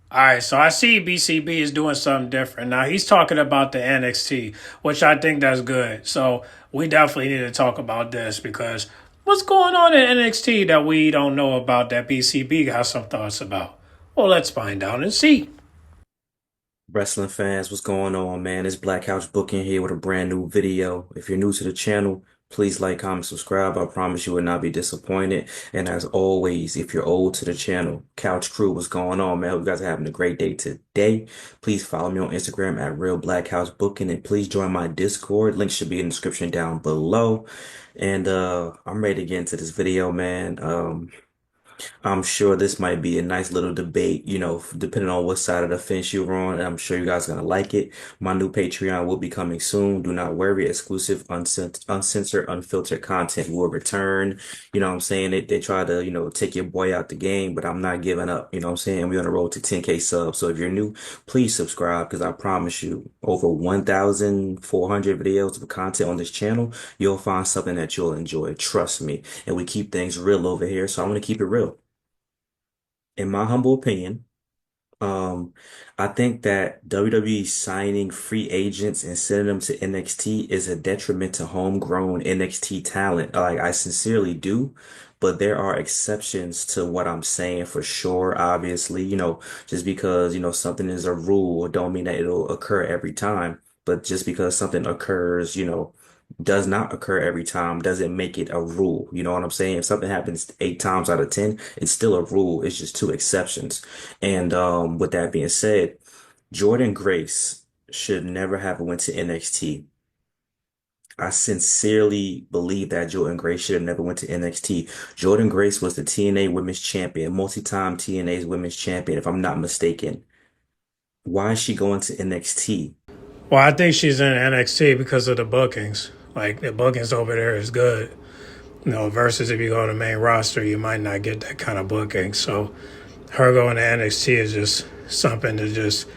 All right, so I see BCB is doing something different. Now he's talking about the NXT, which I think that's good. So we definitely need to talk about this because what's going on in NXT that we don't know about that BCB has some thoughts about? Well, let's find out and see. Wrestling fans, what's going on, man? It's Black Couch Booking here with a brand new video. If you're new to the channel, please like, comment, subscribe. I promise you will not be disappointed. And as always, if you're old to the channel, Couch Crew, what's going on, man? Hope you guys are having a great day today. Please follow me on Instagram at Real Black House Booking and please join my Discord. Link should be in the description down below. And I'm ready to get into this video, man. I'm sure this might be a nice little debate, depending on what side of the fence you're on. And I'm sure you guys are gonna like it. My new Patreon will be coming soon. Do not worry. Exclusive, uncensored, unfiltered content will return. You know what I'm saying? They try to, take your boy out the game, but I'm not giving up. You know what I'm saying? We're on the road to 10K subs. So if you're new, please subscribe because I promise you, over 1,400 videos of content on this channel, you'll find something that you'll enjoy. Trust me. And we keep things real over here. So I'm gonna keep it real. In my humble opinion, um, I think that WWE signing free agents and sending them to NXT is a detriment to homegrown NXT talent. Like, I sincerely do, but there are exceptions to what I'm saying for sure. Obviously, just because, something is a rule don't mean that it'll occur every time. But just because something occurs, does not occur every time doesn't make it a rule. You know what I'm saying? If something happens 8 times out of 10, it's still a rule. It's just two exceptions. And with that being said, Jordan Grace should never have went to NXT. I sincerely believe that Jordan Grace should have never went to NXT. Jordan Grace was the TNA Women's Champion, multi-time TNA's Women's Champion, if I'm not mistaken. Why is she going to NXT? Well, I think she's in NXT because of the bookings. Like the bookings over there is good. Versus if you go to the main roster, you might not get that kind of booking. So her going to NXT is just something to just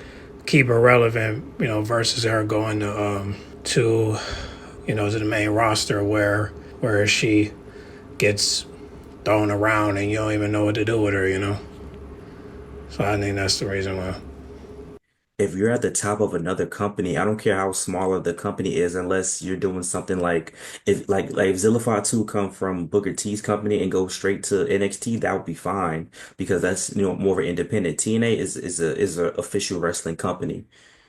keep her relevant, versus her going to to the main roster where she gets thrown around and you don't even know what to do with her. So I think that's the reason why. If you're at the top of another company, I don't care how smaller the company is, unless you're doing something like if Zillify 2 come from Booker T's company and go straight to NXT, that would be fine because that's more of an independent. TNA is a official wrestling company.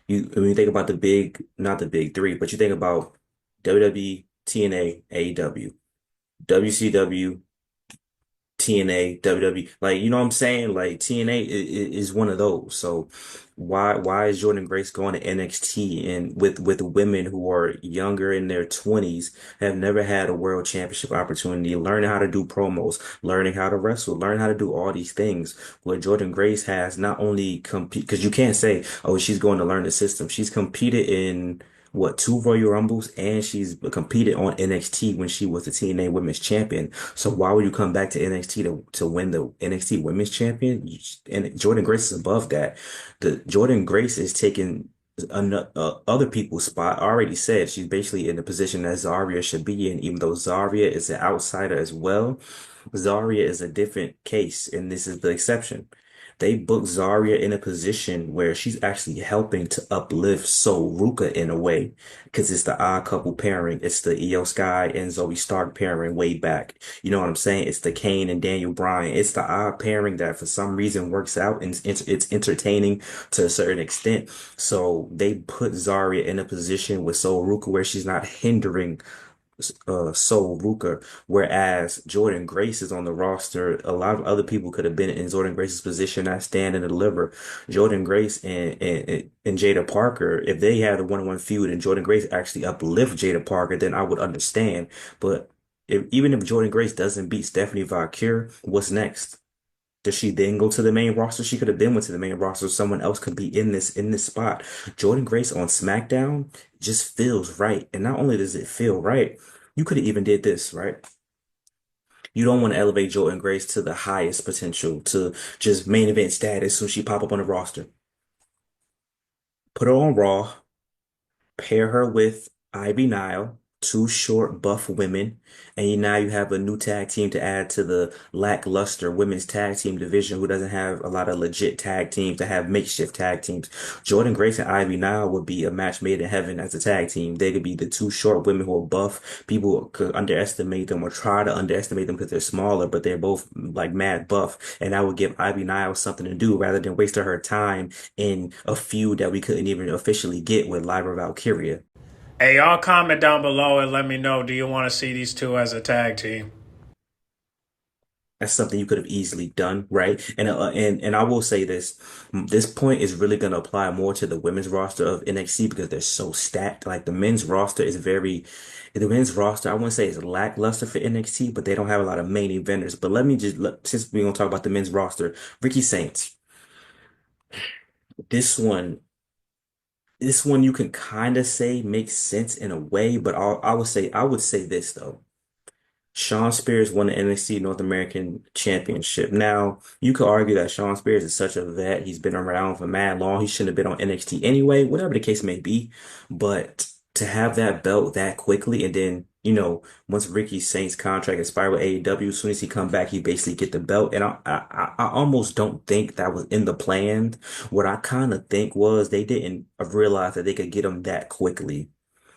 When you think about the big, not the big three, but you think about WWE, TNA, AEW, WCW, TNA, WWE, like you know what I'm saying? Like TNA is one of those. So why is Jordan Grace going to NXT and with women who are younger in their 20s, have never had a world championship opportunity, learning how to do promos, learning how to wrestle, learn how to do all these things. Where Jordan Grace has not only compete because you can't say, oh, she's going to learn the system. She's competed in what, two Royal Rumbles, and she's competed on NXT when she was the TNA Women's Champion. So why would you come back to NXT to win the NXT Women's Champion? And Jordan Grace is above that. The Jordan Grace is taking other people's spot. I already said she's basically in the position that Zarya should be in, even though Zarya is an outsider as well. Zarya is a different case, and this is the exception. They booked Zarya in a position where she's actually helping to uplift Sol Ruka in a way, because it's the odd couple pairing. It's the Io Sky and Zoe Stark pairing way back. You know what I'm saying? It's the Kane and Daniel Bryan. It's the odd pairing that for some reason works out and it's entertaining to a certain extent. So they put Zarya in a position with Sol Ruka where she's not hindering Sol Ruka, whereas Jordan Grace is on the roster. A lot of other people could have been in Jordan Grace's position, not stand and deliver. Jordan Grace and Jada Parker, if they had a one-on-one feud and Jordan Grace actually uplift Jada Parker, then I would understand. But even if Jordan Grace doesn't beat Stephanie Valkyrie, what's next? Does she then go to the main roster? She could have been went to the main roster. Someone else could be in this spot. Jordan Grace on SmackDown just feels right. And not only does it feel right, you could have even did this, right? You don't want to elevate Jordan Grace to the highest potential, to just main event status so she pop up on the roster. Put her on Raw, pair her with Ivy Nile. two short, buff women, and now you have a new tag team to add to the lackluster women's tag team division, who doesn't have a lot of legit tag teams that have makeshift tag teams. Jordan Grace and Ivy Nile would be a match made in heaven as a tag team. They could be the two short women who are buff. People could underestimate them or try to underestimate them because they're smaller, but they're both like mad buff, and that would give Ivy Nile something to do rather than wasting her time in a feud that we couldn't even officially get with Lyra Valkyria. Hey, y'all comment down below and let me know. Do you want to see these two as a tag team? That's something you could have easily done, right? And I will say this point is really going to apply more to the women's roster of NXT because they're so stacked. Like the men's roster, I wouldn't say is lackluster for NXT, but they don't have a lot of main eventers. But since we're gonna talk about the men's roster, Ricky Saints, this one, this one you can kind of say makes sense in a way, but I would say this though. Sean Spears won the NXT North American Championship. Now, you could argue that Sean Spears is such a vet. He's been around for mad long. He shouldn't have been on NXT anyway, whatever the case may be. But to have that belt that quickly and then, once Ricky Saints' contract expired with AEW, as soon as he come back, he basically get the belt. And I almost don't think that was in the plan. What I kind of think was they didn't realize that they could get him that quickly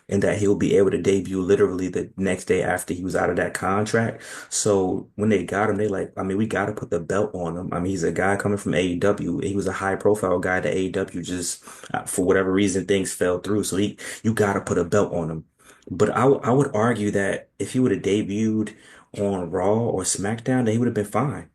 and that he'll be able to debut literally the next day after he was out of that contract. So when they got him, they like, I mean, we got to put the belt on him. I mean, he's a guy coming from AEW. He was a high profile guy that AEW just, for whatever reason, things fell through. So you got to put a belt on him. But I would argue that if he would have debuted on Raw or SmackDown, that he would have been fine.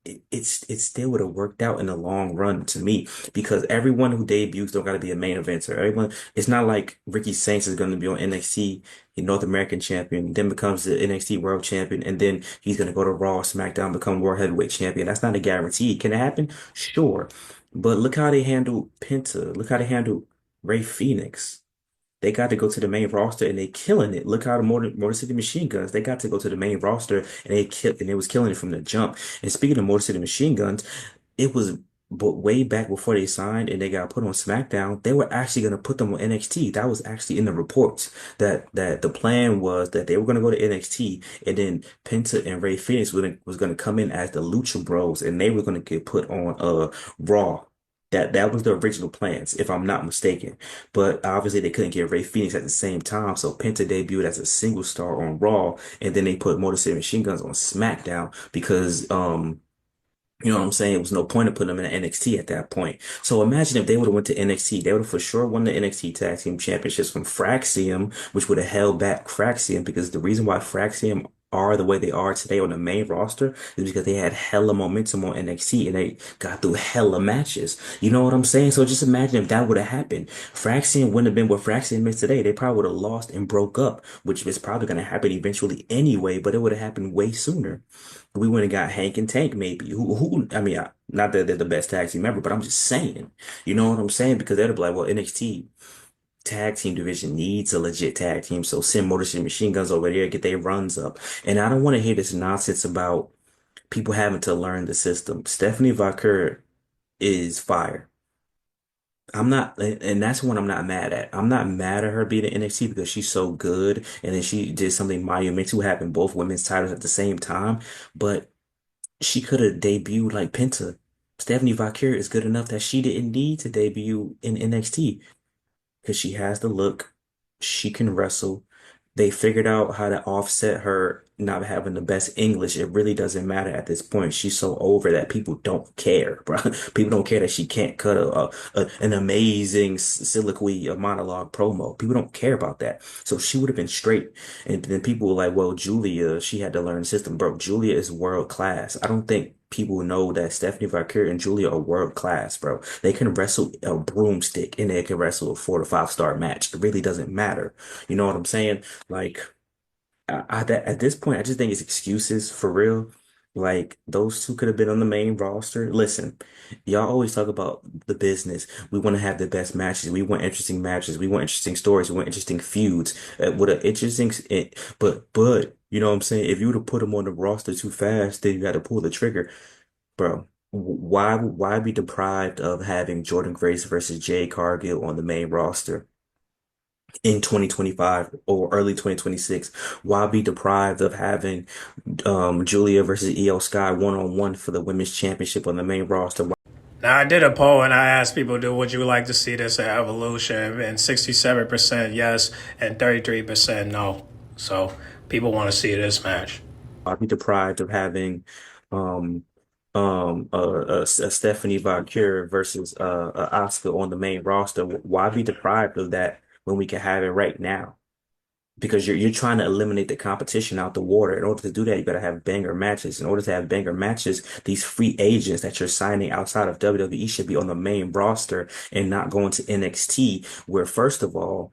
It still would have worked out in the long run to me because everyone who debuts don't got to be a main eventer. Everyone, it's not like Ricky Saints is going to be on NXT, the North American champion, then becomes the NXT World Champion, and then he's going to go to Raw, SmackDown, become World Heavyweight Champion. That's not a guarantee. Can it happen? Sure, but look how they handled Penta. Look how they handled Ray Phoenix. They got to go to the main roster and they killing it. Look how the Motor City Machine Guns, they got to go to the main roster and they was killing it from the jump. And speaking of Motor City Machine Guns, it was but way back before they signed and they got put on SmackDown, they were actually going to put them on NXT. That was actually in the reports that the plan was that they were going to go to NXT and then Penta and Ray Phoenix was going to come in as the Lucha Bros and they were going to get put on Raw. That was the original plans, if I'm not mistaken. But obviously they couldn't get Ray Phoenix at the same time, so Penta debuted as a single star on Raw, and then they put Motor City Machine Guns on SmackDown because you know what I'm saying? It was no point of putting them in NXT at that point. So imagine if they would have went to NXT, they would have for sure won the NXT Tag Team Championships from Fraxium, which would have held back Fraxium because the reason why Fraxium are the way they are today on the main roster is because they had hella momentum on NXT and they got through hella matches. You know what I'm saying? So just imagine if that would have happened. Fraxium wouldn't have been what Fraxium is today. They probably would have lost and broke up, which is probably going to happen eventually anyway, but it would have happened way sooner. We went and got Hank and Tank, maybe. I mean, not that they're the best tag team ever, but I'm just saying, you know what I'm saying? Because they'd be like, well, NXT tag team division needs a legit tag team. So send Motor City Machine Guns over there, get their runs up. And I don't want to hear this nonsense about people having to learn the system. Stephanie Vaquer is fire. I'm not, and that's one I'm not mad at. I'm not mad at her being in NXT because she's so good. And then she did something monumental, having both women's titles at the same time. But she could have debuted like Penta. Stephanie Vaquer is good enough that she didn't need to debut in NXT because she has the look. She can wrestle. They figured out how to offset her not having the best English. It really doesn't matter at this point. She's so over that people don't care, bro. People don't care that she can't cut an amazing soliloquy, a monologue promo. People don't care about that. So she would have been straight. And then people were like, well, Julia, she had to learn the system. Bro, Julia is world class. I don't think people know that Stephanie Vaquer and Julia are world class, bro. They can wrestle a broomstick and they can wrestle a 4 to 5 star match. It really doesn't matter. You know what I'm saying? Like, at this point, I just think it's excuses for real. Like, those two could have been on the main roster. Listen, y'all always talk about the business. We want to have the best matches. We want interesting matches. We want interesting stories. We want interesting feuds. With an interesting, but, you know what I'm saying? If you would have put them on the roster too fast, then you got to pull the trigger. Bro, why be deprived of having Jordan Grace versus Jay Cargill on the main roster? in 2025 or early 2026? Why be deprived of having Julia versus Io Sky one-on-one for the women's championship on the main roster? Now, I did a poll and I asked people, "Do would you like to see this at Evolution?" And 67% yes, and 33% no. So people want to see this match. Why be deprived of having um a Stephanie Valkyrie versus Asuka on the main roster? Why be deprived of that when we can have it right now? Because you're trying to eliminate the competition out the water. In order to do that, you got to have banger matches. In order to have banger matches, these free agents that you're signing outside of WWE should be on the main roster and not going to NXT, where first of all,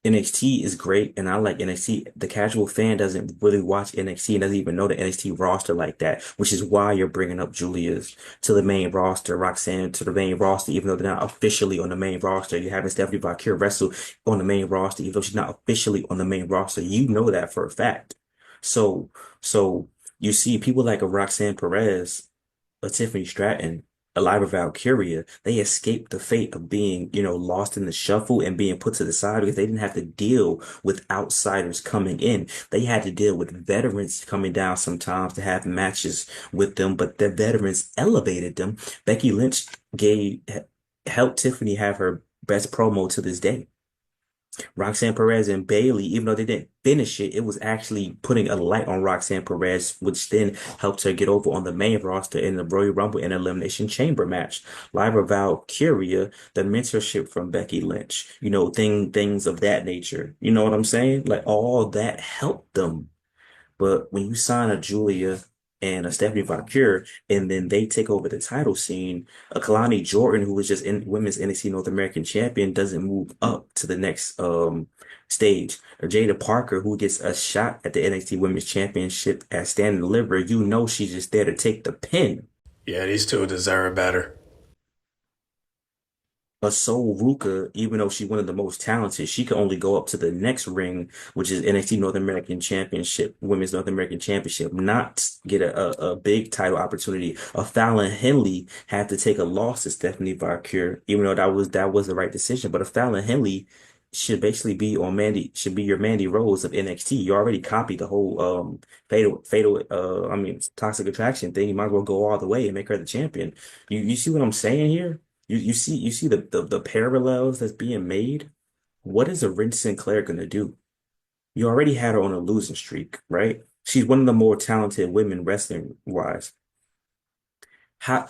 NXT is great, and I like NXT. The casual fan doesn't really watch NXT and doesn't even know the NXT roster like that, which is why you're bringing up Julia's to the main roster, Roxanne to the main roster, even though they're not officially on the main roster. You're having Stephanie Valkyrie wrestle on the main roster, even though she's not officially on the main roster. You know that for a fact. So, so you see people like a Roxanne Perez, a Tiffany Stratton, a Lyra Valkyria, they escaped the fate of being, lost in the shuffle and being put to the side because they didn't have to deal with outsiders coming in. They had to deal with veterans coming down sometimes to have matches with them, but the veterans elevated them. Becky Lynch helped Tiffany have her best promo to this day. Roxanne Perez and Bailey, even though they didn't finish it, it was actually putting a light on Roxanne Perez, which then helped her get over on the main roster in the Royal Rumble and Elimination Chamber match. Lyra Valkyria, the mentorship from Becky Lynch, things of that nature. You know what I'm saying? Like all that helped them. But when you sign a Julia and a Stephanie Valkyrie, and then they take over the title scene, a Kalani Jordan, who was just in women's NXT North American champion, doesn't move up to the next stage. Or Jada Parker, who gets a shot at the NXT Women's Championship as Stand and Deliver, you know she's just there to take the pin. Yeah, these two deserve better. But Sol Ruka, even though she's one of the most talented, she can only go up to the next ring, which is NXT North American Championship, Women's North American Championship, not get a big title opportunity. A Fallon Henley had to take a loss to Stephanie Valkyrie, even though that was the right decision. But a Fallon Henley should be your Mandy Rose of NXT. You already copied the whole toxic attraction thing. You might as well go all the way and make her the champion. You see what I'm saying here? You see the parallels that's being made. What is a Ren Sinclair gonna do? You already had her on a losing streak, right? She's one of the more talented women wrestling wise. How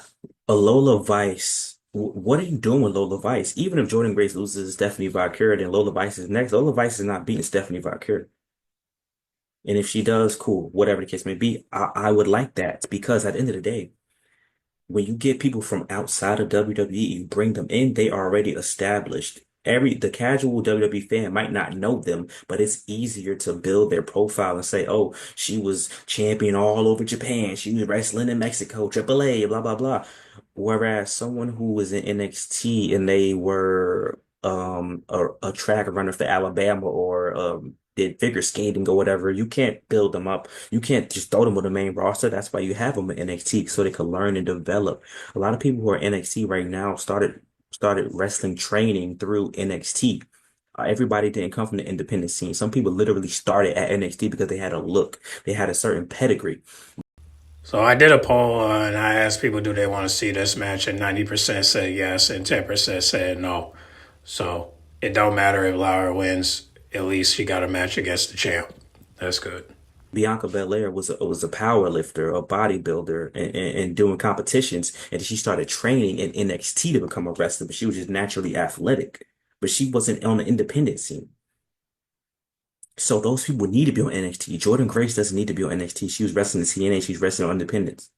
a Lola Vice? What are you doing with Lola Vice? Even if Jordan Grace loses to Stephanie Valkyrie, then Lola Vice is next. Lola Vice is not beating Stephanie Valkyrie. And if she does, cool, whatever the case may be, I would like that because at the end of the day, when you get people from outside of WWE, you bring them in, they are already established. The casual WWE fan might not know them, but it's easier to build their profile and say, oh, she was champion all over Japan. She was wrestling in Mexico, AAA, blah, blah, blah. Whereas someone who was in NXT and they were a track runner for Alabama or did figure skating or whatever, you can't build them up. You can't just throw them on the main roster. That's why you have them in NXT so they can learn and develop. A lot of people who are NXT right now started wrestling training through NXT. Everybody didn't come from the independent scene. Some people literally started at NXT because they had a look, they had a certain pedigree. So I did a poll and I asked people, "Do they want to see this match?" And 90% said yes, and 10% said no. So it don't matter if Lara wins. At least she got a match against the champ. That's good. Bianca Belair was a power lifter, a bodybuilder, and doing competitions. And she started training in NXT to become a wrestler, but she was just naturally athletic. But she wasn't on the independent scene. So those people need to be on NXT. Jordan Grace doesn't need to be on NXT. She was wrestling in TNA. She's wrestling on Independence.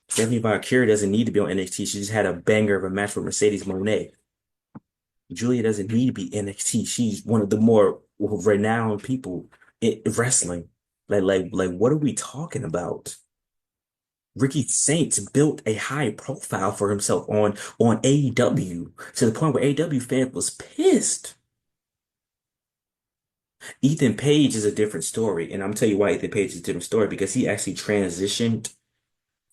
Stephanie Valkyrie doesn't need to be on NXT. She just had a banger of a match with Mercedes Moné. Julia doesn't need to be NXT. She's one of the more renowned people in wrestling. What are we talking about? Ricky Saints built a high profile for himself on AEW to the point where AEW fans was pissed. Ethan Page is a different story, and I'm gonna tell you why Ethan Page is a different story because he actually transitioned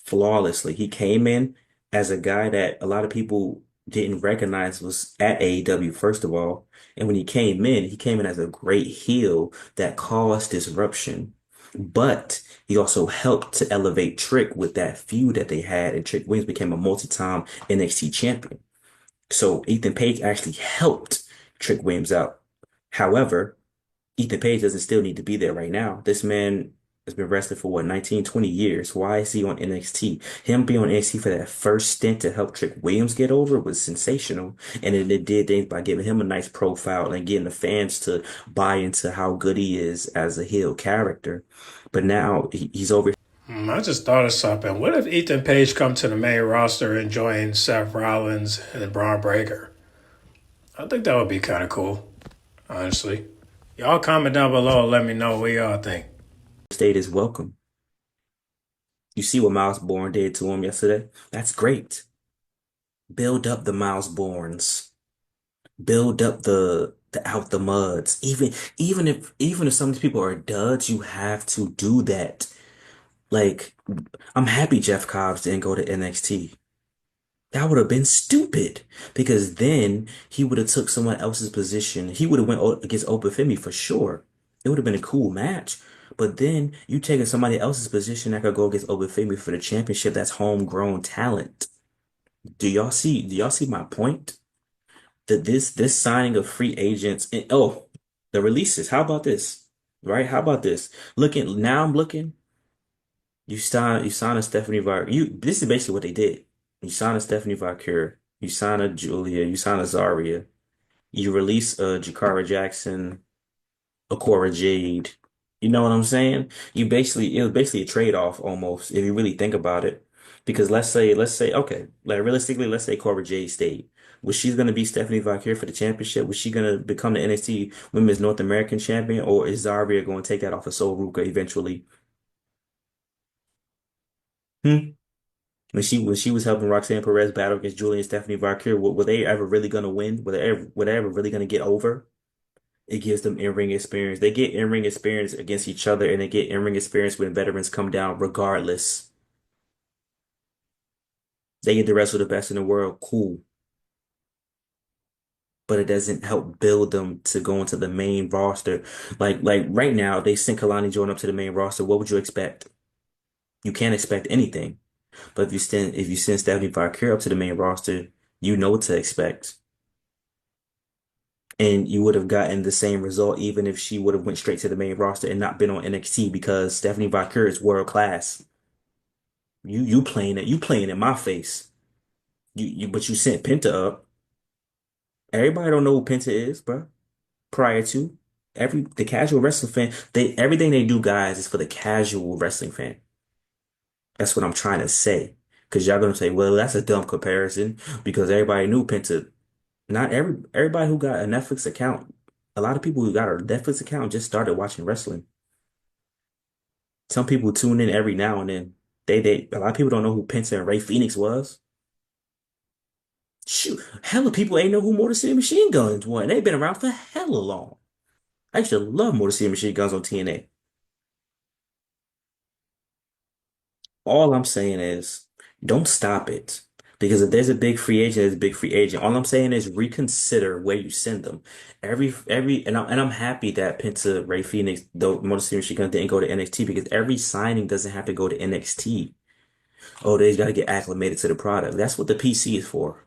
flawlessly. He came in as a guy that a lot of people didn't recognize was at AEW, first of all. And when he came in as a great heel that caused disruption. But he also helped to elevate Trick with that feud that they had, and Trick Williams became a multi-time NXT champion. So Ethan Page actually helped Trick Williams out. However, Ethan Page doesn't still need to be there right now. This man has been wrestling for what, 19, 20 years. Why is he on NXT? Him being on NXT for that first stint to help Trick Williams get over was sensational. And then it did things by giving him a nice profile and getting the fans to buy into how good he is as a heel character. But now he's over. I just thought of something. What if Ethan Page come to the main roster and join Seth Rollins and Braun Breaker? I think that would be kind of cool, honestly. Y'all comment down below and let me know what y'all think. State is welcome. You see what Miles Bourne did to him yesterday? That's great. Build up the Miles Bournes. Build up the out the muds. Even if some of these people are duds, you have to do that. Like, I'm happy Jeff Cobbs didn't go to NXT. That would have been stupid because then he would have took someone else's position. He would have went against Obafemi for sure. It would have been a cool match. But then you taking somebody else's position that could go against Obafemi for the championship. That's homegrown talent. Do y'all see my point? That this signing of free agents and oh, the releases. How about this? Right? How about this? I'm looking. You sign a Stephanie Var. This is basically what they did. You sign a Stephanie Valkyrie. You sign a Julia. You sign a Zarya. You release a Jakara Jackson, a Cora Jade. You know what I'm saying? It was basically a trade-off almost, if you really think about it. Because let's say, okay, like realistically, let's say Cora Jade stayed. Was she gonna be Stephanie Valkyrie for the championship? Was she gonna become the NXT Women's North American Champion, or is Zarya going to take that off of Sol Ruka eventually? Hmm? When she was helping Roxanne Perez battle against Julia and Stephanie Valkyrie, were they ever really gonna win? Were they ever really gonna get over? It gives them in-ring experience. They get in-ring experience against each other, and they get in-ring experience when veterans come down regardless. They get the rest of the best in the world, cool. But it doesn't help build them to go into the main roster. Like right now, they sent Kalani Jordan up to the main roster. What would you expect? You can't expect anything. But if you send Stephanie Valkyrie up to the main roster, you know what to expect. And you would have gotten the same result even if she would have went straight to the main roster and not been on NXT because Stephanie Valkyrie is world class. You playing in my face. But you sent Penta up. Everybody don't know who Penta is, bro. Prior to the casual wrestling fan, everything they do, guys, is for the casual wrestling fan. That's what I'm trying to say. Because y'all gonna say, well, that's a dumb comparison because everybody knew Penta. Not everybody who got a Netflix account, a lot of people who got a Netflix account just started watching wrestling. Some people tune in every now and then. A lot of people don't know who Penta and Ray Phoenix was. Shoot, hella people ain't know who Motor City Machine Guns was. They've been around for hella long. I used to love Motor City Machine Guns on TNA. All I'm saying is don't stop it. Because if there's a big free agent, there's a big free agent. All I'm saying is reconsider where you send them. And I'm happy that Penta, Ray Phoenix, though Motor City Machine Guns didn't go to NXT because every signing doesn't have to go to NXT. Oh, they got to get acclimated to the product. That's what the PC is for.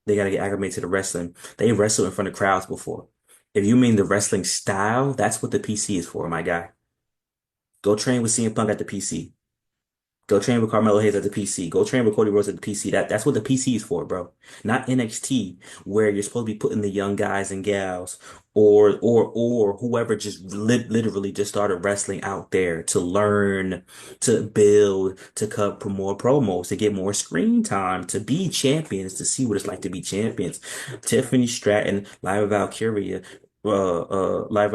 They got to get acclimated to the wrestling. They wrestled in front of crowds before. If you mean the wrestling style, that's what the PC is for, my guy. Go train with CM Punk at the PC. Go train with Carmelo Hayes at the PC. Go train with Cody Rhodes at the PC. That's what the PC is for, bro. Not NXT, where you're supposed to be putting the young guys and gals or whoever just literally just started wrestling out there to learn, to build, to cut for more promos, to get more screen time, to be champions, to see what it's like to be champions. Tiffany Stratton, Live Valkyria, Roxanne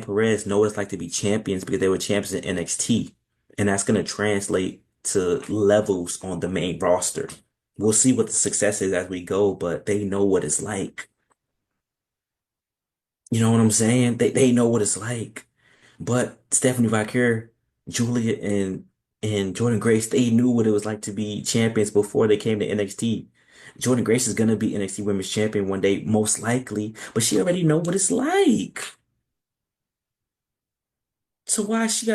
Perez know what it's like to be champions because they were champions in NXT. And that's going to translate to levels on the main roster. We'll see what the success is as we go, but they know what it's like. You know what I'm saying? They know what it's like. But Stephanie Valkyrie, Julia, and And Jordan Grace, they knew what it was like to be champions before they came to NXT. Jordan Grace is gonna be NXT Women's Champion one day, most likely, but she already know what it's like. So why she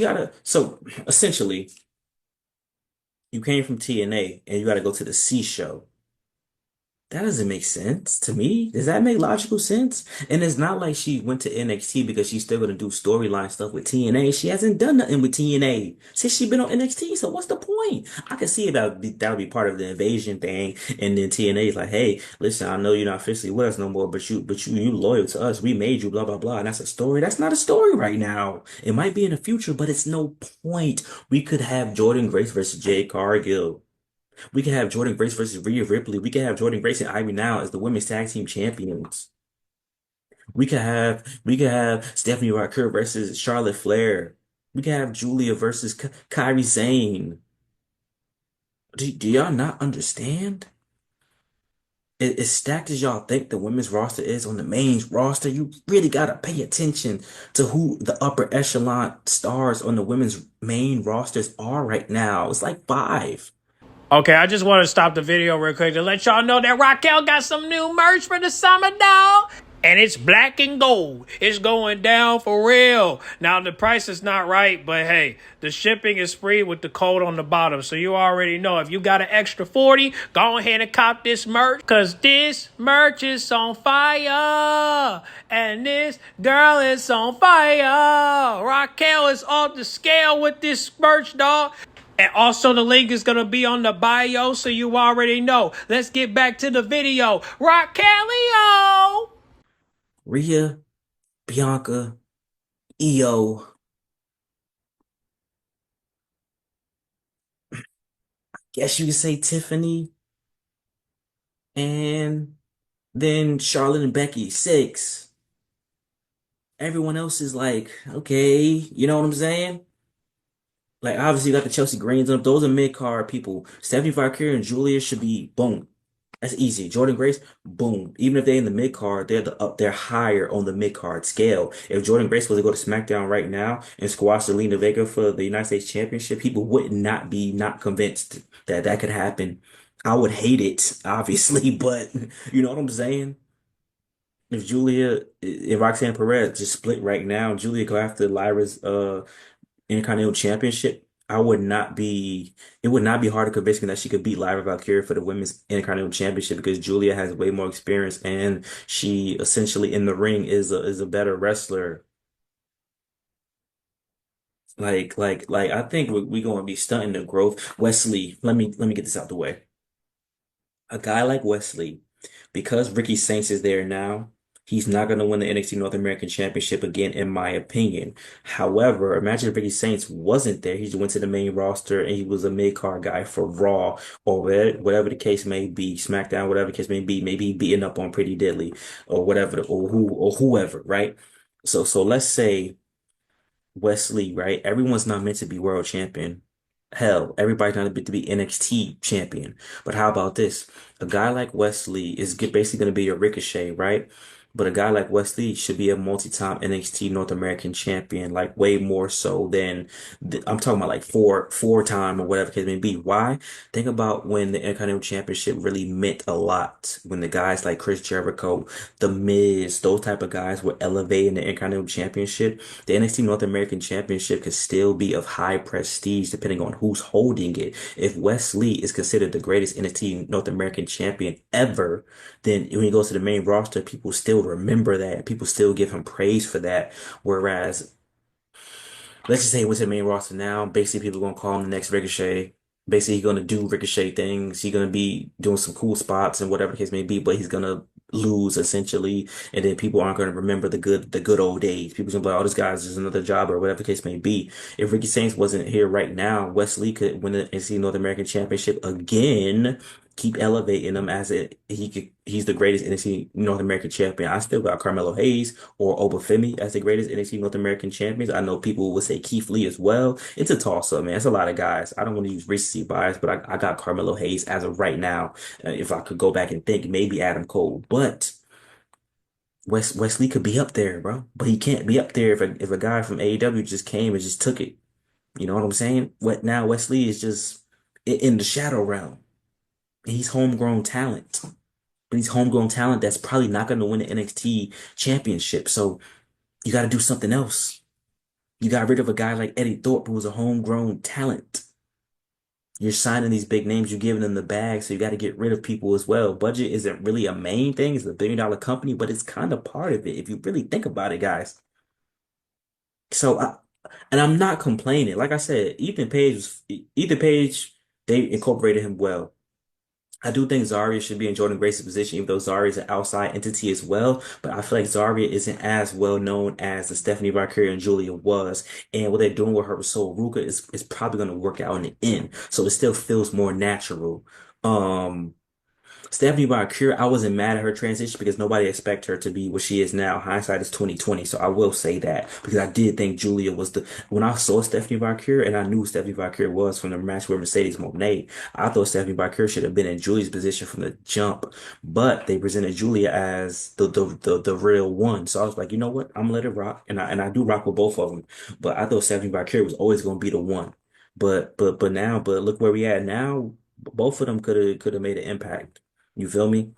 gotta, so essentially, you came from TNA and you gotta go to the C show. That doesn't make sense to me. Does that make logical sense? And it's not like she went to NXT because she's still gonna do storyline stuff with TNA. She hasn't done nothing with TNA since she's been on NXT. So what's the point? I can see that would be part of the invasion thing. And then TNA is like, hey, listen, I know you're not officially with us no more, but you loyal to us. We made you, blah blah blah. And that's a story. That's not a story right now. It might be in the future, but it's no point. We could have Jordan Grace versus Jade Cargill. We can have Jordan Grace versus Rhea Ripley. We can have Jordan Grace and Ivy Now as the women's tag team champions. We could have Stephanie Ryker versus Charlotte Flair. We can have Julia versus Kairi Sane. Do y'all not understand? As stacked as y'all think the women's roster is on the main roster, you really gotta pay attention to who the upper echelon stars on the women's main rosters are right now. It's like five. Okay, I just want to stop the video real quick to let y'all know that Raquel got some new merch for the summer, dog. And it's black and gold. It's going down for real. Now, the price is not right, but hey, the shipping is free with the code on the bottom. So you already know if you got an extra 40, go ahead and cop this merch. Because this merch is on fire. And this girl is on fire. Raquel is off the scale with this merch, dog. And also the link is going to be on the bio, so you already know. Let's get back to the video. Raquelio! Rhea, Bianca, Io. Guess you could say Tiffany, and then Charlotte and Becky, six. Everyone else is like, okay, you know what I'm saying? Like, obviously, you got the Chelsea Greens up. Those are mid-card people. Stephanie Valkyrie and Julia should be boom. That's easy. Jordan Grace, boom. Even if they're in the mid-card, they're higher on the mid-card scale. If Jordan Grace was to go to SmackDown right now and squash Zelina Vega for the United States Championship, people would not be not convinced that that could happen. I would hate it, obviously, but you know what I'm saying? If Julia and Roxanne Perez just split right now, Julia go after Lyra's Intercontinental Championship, it would not be hard to convince me that she could beat Lyra Valkyria for the Women's Intercontinental Championship because Julia has way more experience and she essentially in the ring is a better wrestler. Like I think we going to be stunting the growth. Wesley, let me get this out the way. A guy like Wesley, because Ricky Saints is there now, he's not going to win the NXT North American Championship again, in my opinion. However, imagine if Ricky Saints wasn't there. He just went to the main roster and he was a mid-card guy for Raw or whatever the case may be, SmackDown, whatever the case may be, maybe he beating up on Pretty Deadly or whatever, or whoever, right? So let's say Wesley, right? Everyone's not meant to be world champion. Hell, everybody's not meant to be NXT champion. But how about this? A guy like Wesley is basically going to be your Ricochet, right? But a guy like Wesley should be a multi-time NXT North American champion, like way more so than I'm talking about like four-time or whatever the case may be. Why? Think about when the Intercontinental Championship really meant a lot. When the guys like Chris Jericho, The Miz, those type of guys were elevating the Intercontinental Championship. The NXT North American Championship could still be of high prestige depending on who's holding it. If Wes Lee is considered the greatest NXT North American champion ever, then when he goes to the main roster, people still remember that. People still give him praise for that. Whereas let's just say he went to the main roster now. Basically, people are gonna call him the next Ricochet. Basically, he's gonna do Ricochet things. He's gonna be doing some cool spots and whatever the case may be, but he's gonna lose essentially, and then people aren't gonna remember the good old days. People's gonna be like, "Oh, this guy's just another job," or whatever the case may be. If Ricky Saints wasn't here right now, Wesley could win the NXT North American Championship again. Keep elevating him as he's the greatest NXT North American champion. I still got Carmelo Hayes or Obafemi as the greatest NXT North American champions. I know people would say Keith Lee as well. It's a toss-up, man. It's a lot of guys. I don't want to use recency bias, but I got Carmelo Hayes as of right now. If I could go back and think, maybe Adam Cole, but Wesley could be up there, bro. But he can't be up there if a guy from AEW just came and just took it. You know what I'm saying? What now? Wesley is just in the shadow realm. And he's homegrown talent. But he's homegrown talent that's probably not going to win the NXT championship. So you got to do something else. You got rid of a guy like Eddie Thorpe, who was a homegrown talent. You're signing these big names, you're giving them the bag, so you got to get rid of people as well. Budget isn't really a main thing. It's a $1 billion company, but it's kind of part of it if you really think about it, guys. So, and I'm not complaining. Like I said, Ethan Page, they incorporated him well. I do think Zarya should be in Jordan Grace's position, even though Zarya is an outside entity as well. But I feel like Zarya isn't as well known as the Stephanie Valkyria and Julia was. And what they're doing with her with Sol Ruka is probably going to work out in the end. So it still feels more natural. Um, Stephanie Valkyria, I wasn't mad at her transition because nobody expected her to be what she is now. Hindsight is 2020, so I will say that because I did think Julia was the when I saw Stephanie Valkyria and I knew Stephanie Valkyria was from the match with Mercedes Moné. I thought Stephanie Valkyria should have been in Julia's position from the jump, but they presented Julia as the real one. So I was like, you know what? I'm gonna let it rock, and I do rock with both of them. But I thought Stephanie Valkyria was always gonna be the one. But look where we at now. Both of them could have made an impact. You feel me?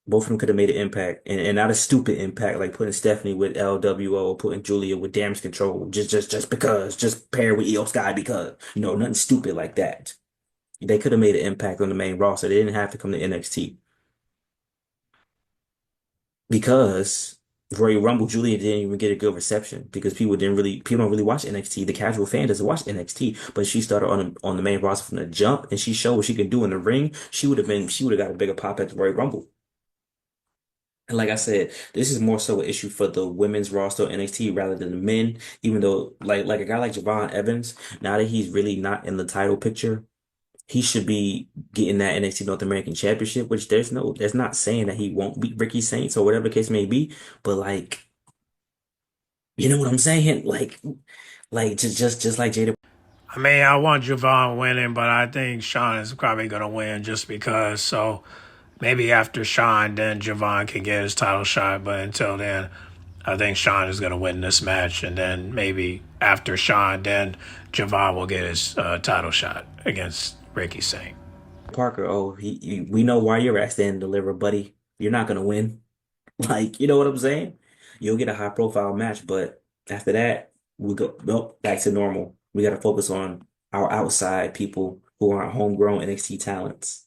Both of them could have made an impact and not a stupid impact like putting Stephanie with LWO or putting Julia with Damage Control just because, just pair with Io Sky because, nothing stupid like that. They could have made an impact on the main roster. They didn't have to come to NXT because Royal Rumble, Julia didn't even get a good reception because people don't really watch NXT. The casual fan doesn't watch NXT, but she started on the main roster from the jump and she showed what she could do in the ring. She would have got a bigger pop at the Royal Rumble. And like I said, this is more so an issue for the women's roster of NXT rather than the men. Even though, like a guy like Javon Evans, now that he's really not in the title picture, he should be getting that NXT North American Championship. Which there's not saying that he won't beat Ricky Saints or whatever the case may be. But like, you know what I'm saying? Like just like Jada. I mean, I want Javon winning, but I think Sean is probably going to win just because. So maybe after Sean, then Javon can get his title shot. But until then, I think Sean is going to win this match. And then maybe after Sean, then Javon will get his title shot against Ricky Saint. Parker, oh, we know why you're at stand and deliver, buddy. You're not gonna win. Like, you know what I'm saying? You'll get a high profile match, but after that, we go nope, back to normal. We got to focus on our outside people who are homegrown NXT talents,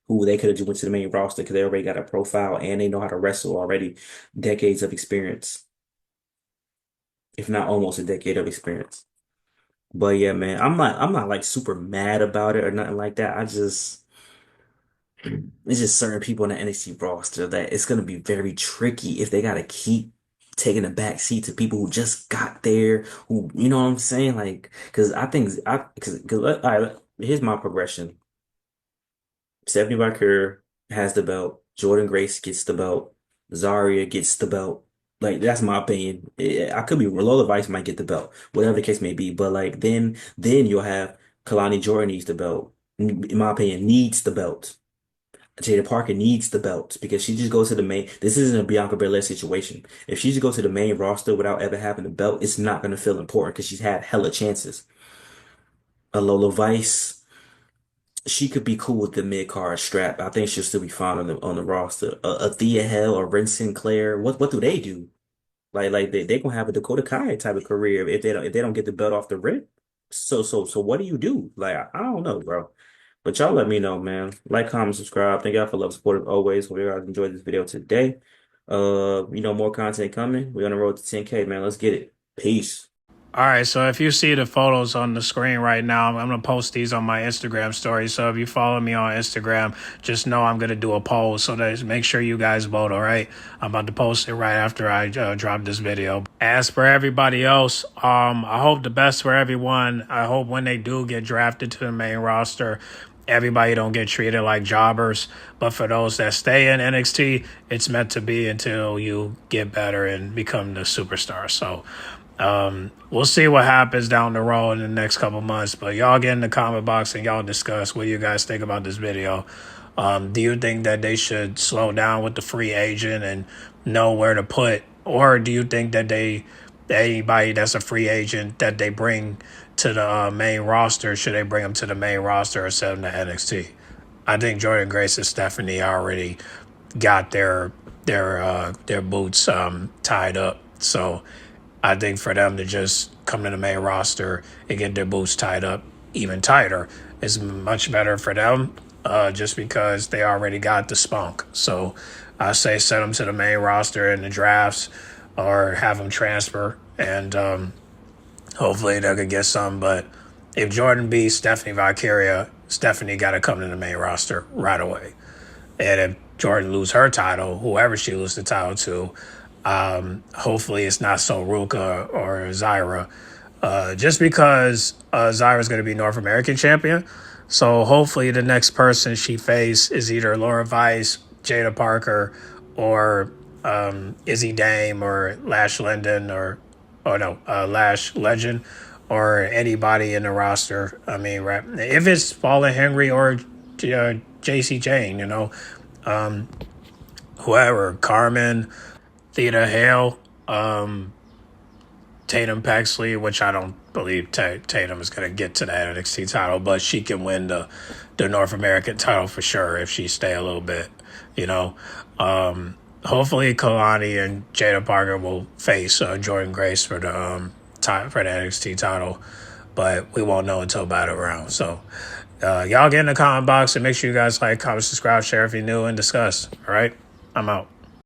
who they could have just went to the main roster because they already got a profile and they know how to wrestle already, decades of experience, if not almost a decade of experience. But yeah, man, I'm not like super mad about it or nothing like that. It's just certain people in the NXT roster that it's going to be very tricky if they got to keep taking a back seat to people who just got there, who, you know what I'm saying? Like, because I think, because all right, here's my progression. Stephanie Barker has the belt. Jordan Grace gets the belt. Zarya gets the belt. Like, that's my opinion. I could be, Lola Vice might get the belt, whatever the case may be. But like, then you'll have Kalani Jordan needs the belt. In my opinion, needs the belt. Jada Parker needs the belt because she just goes to the main. This isn't a Bianca Belair situation. If she just goes to the main roster without ever having the belt, it's not going to feel important because she's had hella chances. A Lola Vice, she could be cool with the mid card strap. I think she'll still be fine on the roster. A Thea Hell or Ren Sinclair, what do they do? Like they gonna have a Dakota Kai type of career if they don't get the belt off the rip. So what do you do? Like I don't know, bro. But y'all let me know, man. Like, comment, subscribe. Thank y'all for love, support as always. Hope you guys enjoyed this video today. More content coming. We're on the road to 10K, man. Let's get it. Peace. All right, so if you see the photos on the screen right now, I'm going to post these on my Instagram story. So if you follow me on Instagram, just know I'm going to do a poll. So that make sure you guys vote, all right? I'm about to post it right after I drop this video. As for everybody else, I hope the best for everyone. I hope when they do get drafted to the main roster, everybody don't get treated like jobbers. But for those that stay in NXT, it's meant to be until you get better and become the superstar. So we'll see what happens down the road in the next couple months. But y'all get in the comment box and y'all discuss what you guys think about this video. Do you think that they should slow down with the free agent and know where to put? Or do you think that anybody that's a free agent that they bring to the main roster, should they bring them to the main roster or send them to NXT? I think Jordan Grace and Stephanie already got their boots tied up. So I think for them to just come to the main roster and get their boots tied up even tighter is much better for them, just because they already got the spunk. So I say send them to the main roster in the drafts or have them transfer, and hopefully they could get some. But if Jordan beats Stephanie Valkyria, Stephanie got to come to the main roster right away. And if Jordan lose her title, whoever she loses the title to, hopefully it's not so Ruka or Zyra, just because Zyra's going to be North American champion. So hopefully the next person she faces is either Laura Vice, Jada Parker, or Izzy Dame or Lash Legend Lash Legend, or anybody in the roster. I mean, right, if it's Paula Henry or JC Jane, whoever, Carmen, Theta Hale, Tatum Paxley, which I don't believe Tatum is going to get to that NXT title, but she can win the North American title for sure if she stay a little bit, Hopefully Kalani and Jada Parker will face Jordan Grace for the NXT title, but we won't know until Battle Round. So y'all get in the comment box and make sure you guys like, comment, subscribe, share if you're new, and discuss. All right, I'm out.